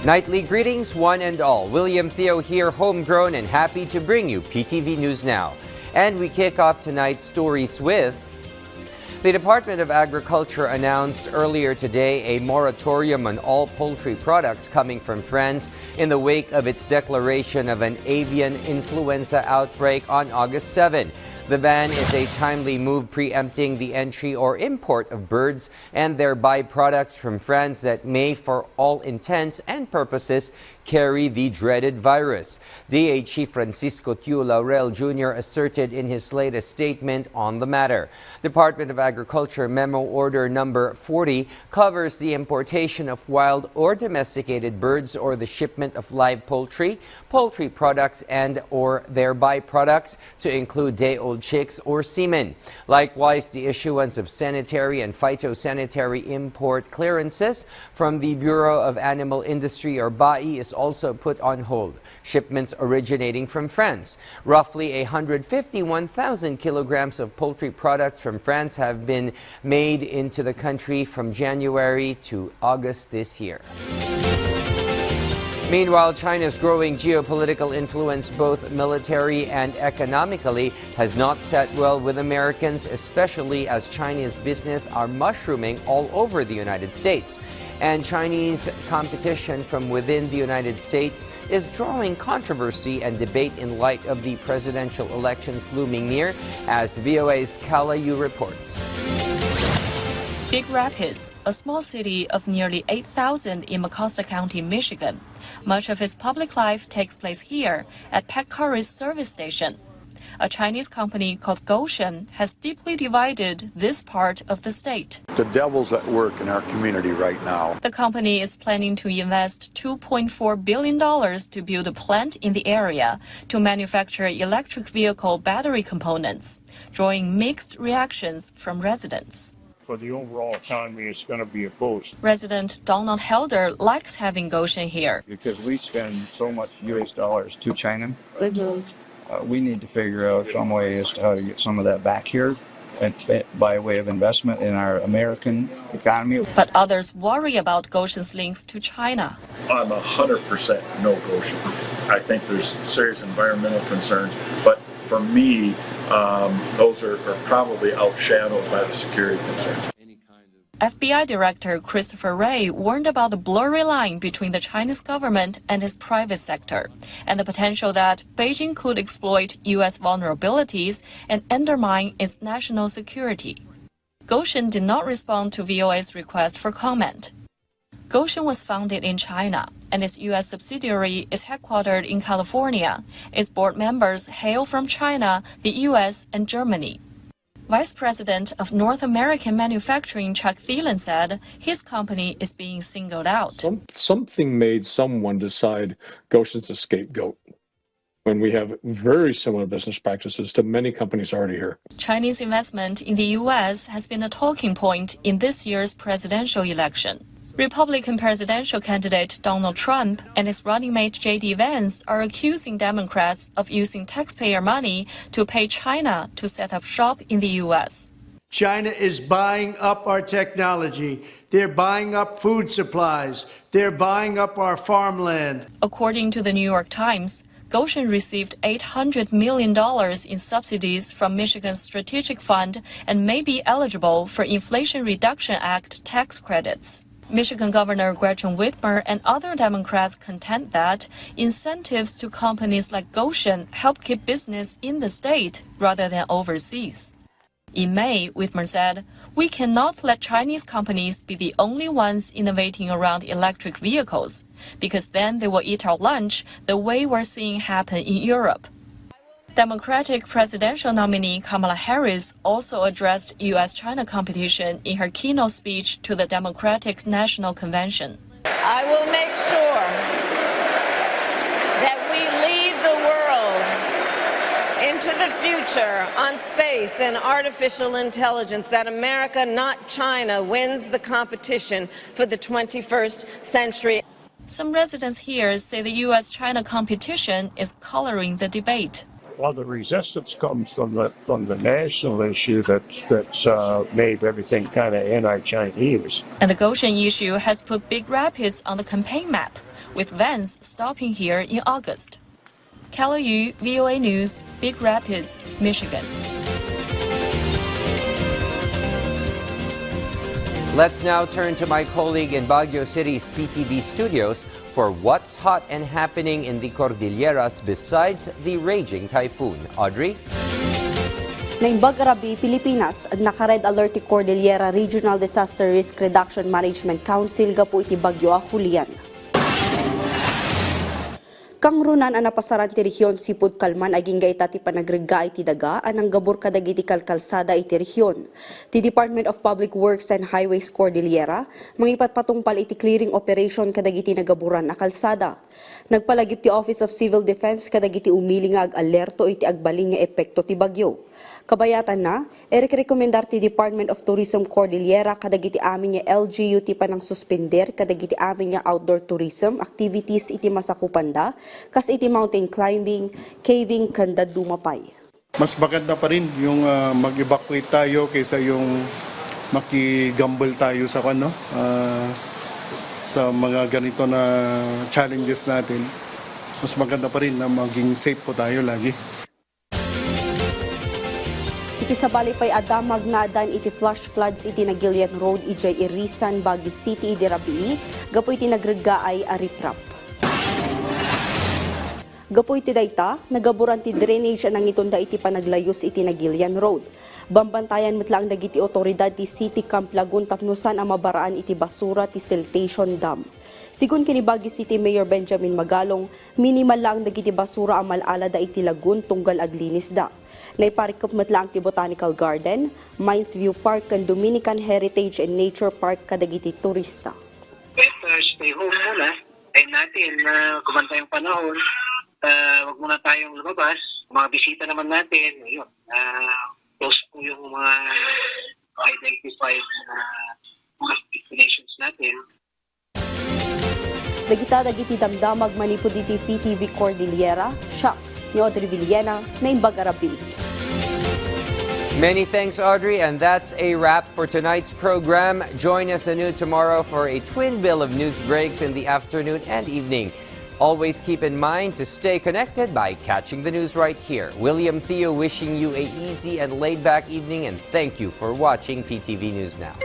Nightly greetings, one and all. William Theo here, homegrown and happy to bring you PTV News Now. And we kick off tonight's stories with... The Department of Agriculture announced earlier today a moratorium on all poultry products coming from France in the wake of its declaration of an avian influenza outbreak on August 7. The ban is a timely move preempting the entry or import of birds and their byproducts from France that may, for all intents and purposes, carry the dreaded virus. DA Chief Francisco Tiu Laurel Jr. asserted in his latest statement on the matter. Department of Agriculture Memo Order Number 40 covers the importation of wild or domesticated birds or the shipment of live poultry, poultry products and or their byproducts to include day-old chicks or semen. Likewise, the issuance of sanitary and phytosanitary import clearances from the Bureau of Animal Industry or BAI is also put on hold. Shipments originating from France. Roughly 151,000 kilograms of poultry products from France have been made into the country from January to August this year. Meanwhile, China's growing geopolitical influence, both military and economically, has not sat well with Americans, especially as Chinese business are mushrooming all over the United States. And Chinese competition from within the United States is drawing controversy and debate in light of the presidential elections looming near, as VOA's Kala Yu reports. Big Rapids, a small city of nearly 8,000 in Mecosta County, Michigan. Much of its public life takes place here at Pet Curry's service station. A Chinese company called Goshen has deeply divided this part of the state. The devil's at work in our community right now. The company is planning to invest $2.4 billion to build a plant in the area to manufacture electric vehicle battery components, drawing mixed reactions from residents. For the overall economy, it's going to be a boost. Resident Donald Helder likes having Goshen here. Because we spend so much U.S. dollars to China, we need to figure out some way as to how to get some of that back here by way of investment in our American economy. But others worry about Goshen's links to China. I'm 100% no Goshen. I think there's serious environmental concerns, but for me, those are probably outshadowed by the security concerns. FBI Director Christopher Wray warned about the blurry line between the Chinese government and its private sector, and the potential that Beijing could exploit U.S. vulnerabilities and undermine its national security. Goshen did not respond to VOA's request for comment. Goshen was founded in China, and its U.S. subsidiary is headquartered in California. Its board members hail from China, the U.S., and Germany. Vice President of North American Manufacturing Chuck Thielen said his company is being singled out. Something made someone decide Goshen's a scapegoat when we have very similar business practices to many companies already here. Chinese investment in the U.S. has been a talking point in this year's presidential election. Republican presidential candidate Donald Trump and his running mate J.D. Vance are accusing Democrats of using taxpayer money to pay China to set up shop in the U.S. China is buying up our technology. They're buying up food supplies. They're buying up our farmland. According to the New York Times, Goshen received $800 million in subsidies from Michigan's Strategic Fund and may be eligible for Inflation Reduction Act tax credits. Michigan Governor Gretchen Whitmer and other Democrats contend that incentives to companies like Goshen help keep business in the state rather than overseas. In May, Whitmer said, "We cannot let Chinese companies be the only ones innovating around electric vehicles, because then they will eat our lunch the way we're seeing happen in Europe." Democratic presidential nominee Kamala Harris also addressed U.S.-China competition in her keynote speech to the Democratic National Convention. I will make sure that we lead the world into the future on space and artificial intelligence, that America, not China, wins the competition for the 21st century. Some residents here say the U.S.-China competition is coloring the debate. Well, the resistance comes from the national issue that's made everything kind of anti-Chinese. And the Goshen issue has put Big Rapids on the campaign map, with vans stopping here in August. Kelly Yu, VOA News, Big Rapids, Michigan. Let's now turn to my colleague in Baguio City's PTV studios for what's hot and happening in the Cordilleras besides the raging typhoon. Audrey? Naimbag Arabi, Pilipinas, naka-red alert ti Cordillera Regional Disaster Risk Reduction Management Council gapo iti bagyo a Julian. Kang runan ang napasaran ti rehiyon sipud kalman aging gaita ti panagregga iti daga anang gabor kadagiti kalkalsada iti rehiyon. Ti Department of Public Works and Highways Cordillera mangipatpatungpal iti clearing operation kadagiti nagaburan a kalsada. Nagpalagip ti Office of Civil Defense kadagiti umili nga ag-alerto iti agbaling nga epekto ti bagyo. Kabayatan na, rekomendar ti Department of Tourism Cordillera kadagiti amin nga LGU ti panang suspender kadagiti amin nga outdoor tourism activities iti masakupanda kas iti mountain climbing, caving kanda dumapay. Mas maganda pa rin yung mag-evacuate tayo kaysa yung makigambol tayo sa sa mga ganito na challenges natin. Mas maganda pa rin na maging safe po tayo lagi. Iti sabali pa'y adamag nga adan iti flash floods iti Nagilian Road ijay Irisan, Baguio City, iti Rabii, gapo iti nagreggaay ariprap. Gapo iti dayta, nagaburan ti drainage anang itunda iti panaglayos iti Nagilian Road. Bambantayan metlang dagiti otoridad ti City Camp Lagun tapnusan ang mabaraan iti basura ti siltation dam. Sigun kini Baguio City Mayor Benjamin Magalong, minimal lang dagiti basura ang malalada iti lagun tunggal aglinis da. Naiparikop matlang ti Botanical Garden, Mines View Park, kan Dominican Heritage and Nature Park kadagiti turista. Stay home muna. Tayo natin na kumanta yung panahon. Wag muna tayong lumabas. Mga bisita naman natin. Ayun. Close po yung mga identified mga destinations natin. Dagiti damdamag manipod iti PTV Cordillera, siya ni Audrey Villena, Naimbag Arabi. Many thanks, Audrey, and that's a wrap for tonight's program. Join us anew tomorrow for a twin bill of news breaks in the afternoon and evening. Always keep in mind to stay connected by catching the news right here. William Theo wishing you a easy and laid-back evening, and thank you for watching PTV News Now.